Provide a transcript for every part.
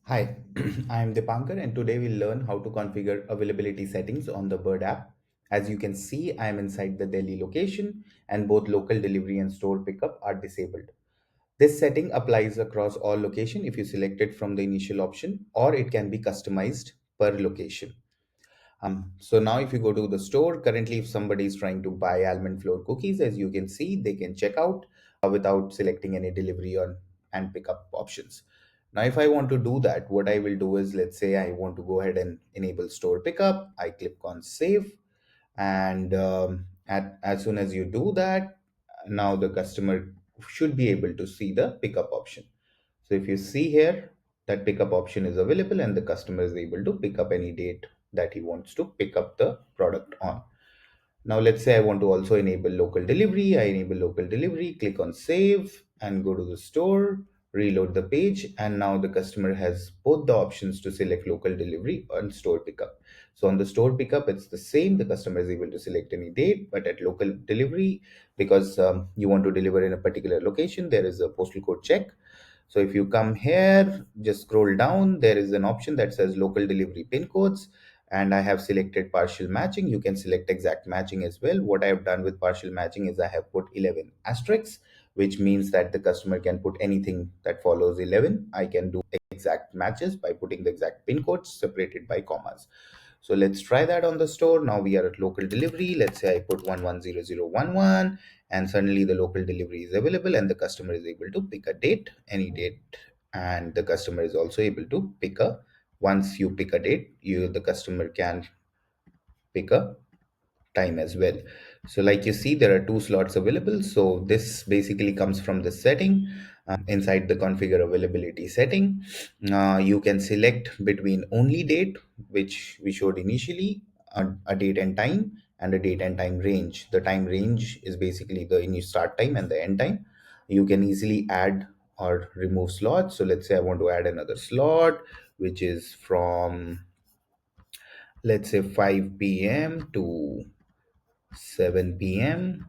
Hi, I am Dipankar and today we'll learn how to configure availability settings on the Bird app. As you can see, I am inside the Delhi location and both local delivery and store pickup are disabled. This setting applies across all location if you select it from the initial option, or it can be customized per location. So now if you go to the store, currently if somebody is trying to buy almond flour cookies, as you can see, they can check out without selecting any delivery or and pickup options. Now, if I want to do that, what I will do is, let's say I want to go ahead and enable store pickup. I click on save, and as soon as you do that, now the customer should be able to see the pickup option. So if you see here, that pickup option is available and the customer is able to pick up any date that he wants to pick up the product on. Now let's say I want to also enable local delivery. I enable local delivery, click on save and go to the store, reload the page, and now the customer has both the options to select local delivery and store pickup. So on the store pickup, it's the same. The customer is able to select any date, but at local delivery, because you want to deliver in a particular location, there is a postal code check. So if you come here, just scroll down, there is an option that says local delivery pin codes, and I have selected partial matching. You can select exact matching as well. What I have done with partial matching is I have put 11 asterisks, which means that the customer can put anything that follows 11. I can do exact matches by putting the exact pin codes separated by commas. So let's try that on the store. Now we are at local delivery. Let's say I put 110011, and suddenly the local delivery is available and the customer is able to pick a date, any date, and the customer is also able to pick a once you pick a date, the customer can pick a time as well. So like you see, there are two slots available. So this basically comes from the setting. Inside the configure availability setting, you can select between only date, which we showed initially, a date and time, and a date and time range. The time range is basically the initial start time and the end time. You can easily add or remove slots. So let's say I want to add another slot, which is from, let's say, 5 p.m. to 7 p.m.,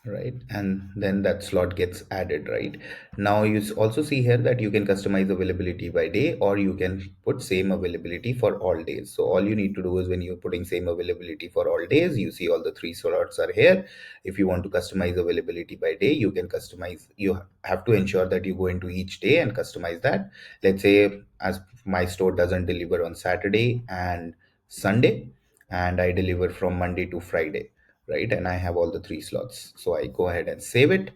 right? And then that slot gets added. Right now you also see here that you can customize availability by day, or you can put same availability for all days. So all you need to do is, when you're putting same availability for all days, you see all the three slots are here. If you want to customize availability by day, you can customize. You have to ensure that you go into each day and customize that. Let's say, as my store doesn't deliver on Saturday and Sunday, and I deliver from Monday to Friday, right? And I have all the three slots. So I go ahead and save it.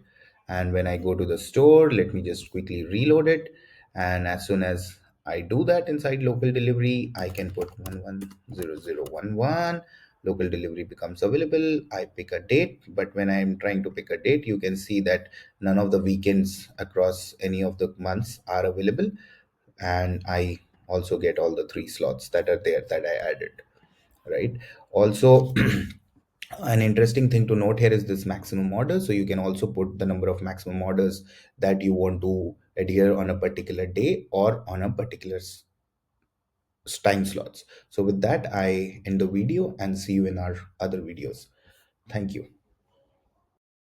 And when I go to the store, let me just quickly reload it. And as soon as I do that inside local delivery, I can put 110011. Local delivery becomes available. I pick a date, but when I'm trying to pick a date, you can see that none of the weekends across any of the months are available. And I also get all the three slots that are there that I added, right? Also, an interesting thing to note here is this maximum order. So you can also put the number of maximum orders that you want to adhere on a particular day or on a particular time slots. So with that, I end the video and see you in our other videos. Thank you.